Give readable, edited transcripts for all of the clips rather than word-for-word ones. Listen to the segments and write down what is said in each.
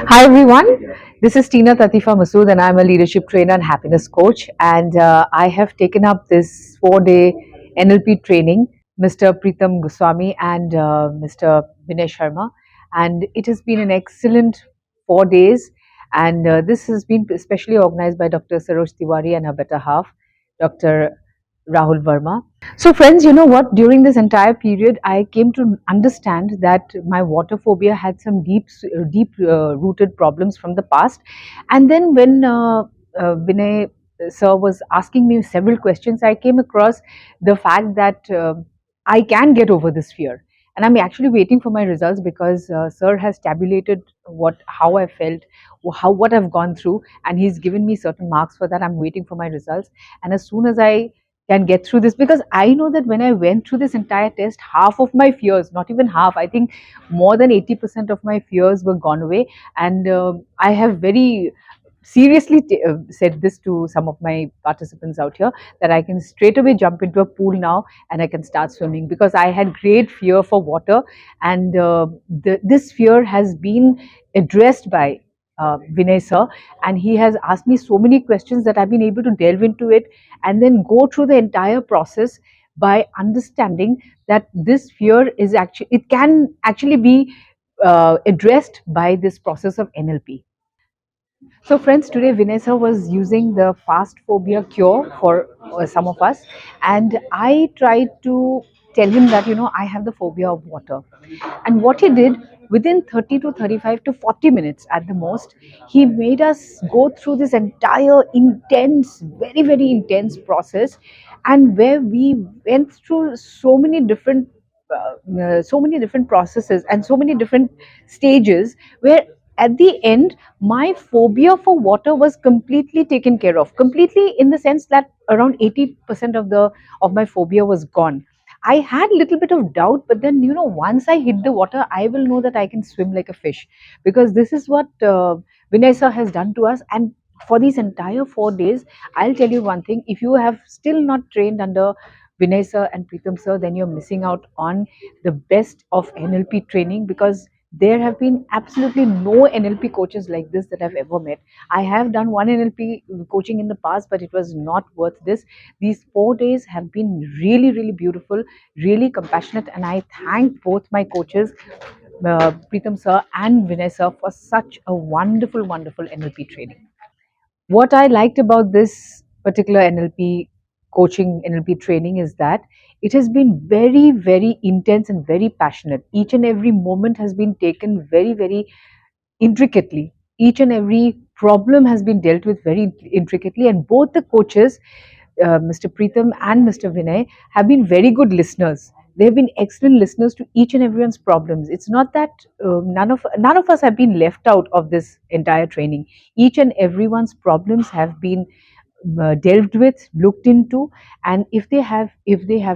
Hi everyone, this is Tinat Atifa Masood and I'm a leadership trainer and happiness coach, and I have taken up this 4-day NLP training, Mr. Preetham Goswami and Mr. Vinay Sharma, and it has been an excellent 4 days, and this has been especially organized by Dr. Saroj Tiwari and her better half, Dr. Rahul Verma. So, friends, you know what? During this entire period, I came to understand that my water phobia had some deep rooted problems from the past. And then, when Vinay sir was asking me several questions, I came across the fact that I can get over this fear. And I'm actually waiting for my results because sir has tabulated how I felt, what I've gone through, and he's given me certain marks for that. I'm waiting for my results, and as soon as I can get through this, because I know that when I went through this entire test, half of my fears, not even half, I think more than 80% of my fears were gone away. And I have very seriously said this to some of my participants out here, that I can straight away jump into a pool now and I can start swimming, because I had great fear for water, and this fear has been addressed by Vinay sir, and he has asked me so many questions that I've been able to delve into it and then go through the entire process by understanding that this fear is actually, it can actually be addressed by this process of NLP. So, friends, today Vinessa was using the fast phobia cure for some of us, and I tried to tell him that, I have the phobia of water. And what he did, within 30 to 35 to 40 minutes at the most, he made us go through this entire intense, very, very intense process, and where we went through so many different processes and so many different stages, where at the end my phobia for water was completely taken care of, completely, in the sense that around 80% of my phobia was gone. I had a little bit of doubt, but then, once I hit the water, I will know that I can swim like a fish, because this is what Vinay sir has done to us. And for these entire 4 days, I'll tell you one thing: if you have still not trained under Vinay sir and Preetham sir, then you're missing out on the best of NLP training, because there have been absolutely no NLP coaches like this that I've ever met. I have done one NLP coaching in the past, but it was not worth this. These 4 days have been really, really beautiful, really compassionate, and I thank both my coaches, Preetham sir and Vinay sir, for such a wonderful, wonderful NLP training. What I liked about this particular NLP coaching, NLP training, is that it has been very, very intense and very passionate. Each and every moment has been taken very, very intricately. Each and every problem has been dealt with very intricately, and both the coaches, Mr. Preetham and Mr. Vinay, have been very good listeners. They have been excellent listeners to each and everyone's problems. It's not that none of us have been left out of this entire training. Each and everyone's problems have been delved with, looked into, and if they have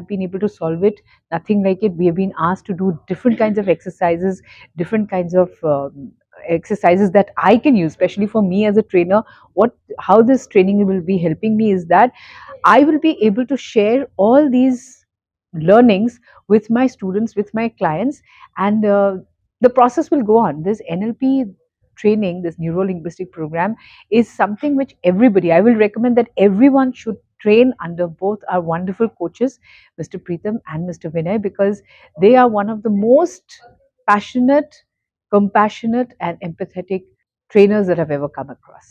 been able to solve it, nothing like it. We have been asked to do different kinds of exercises, different kinds of exercises that I can use, especially for me as a trainer. What How this training will be helping me is that I will be able to share all these learnings with my students, with my clients, and the process will go on. This NLP training, this neuro linguistic program, is something which everybody, I will recommend that everyone should train under both our wonderful coaches, Mr. Preetham and Mr. Vinay, because they are one of the most passionate, compassionate, and empathetic trainers that I've ever come across.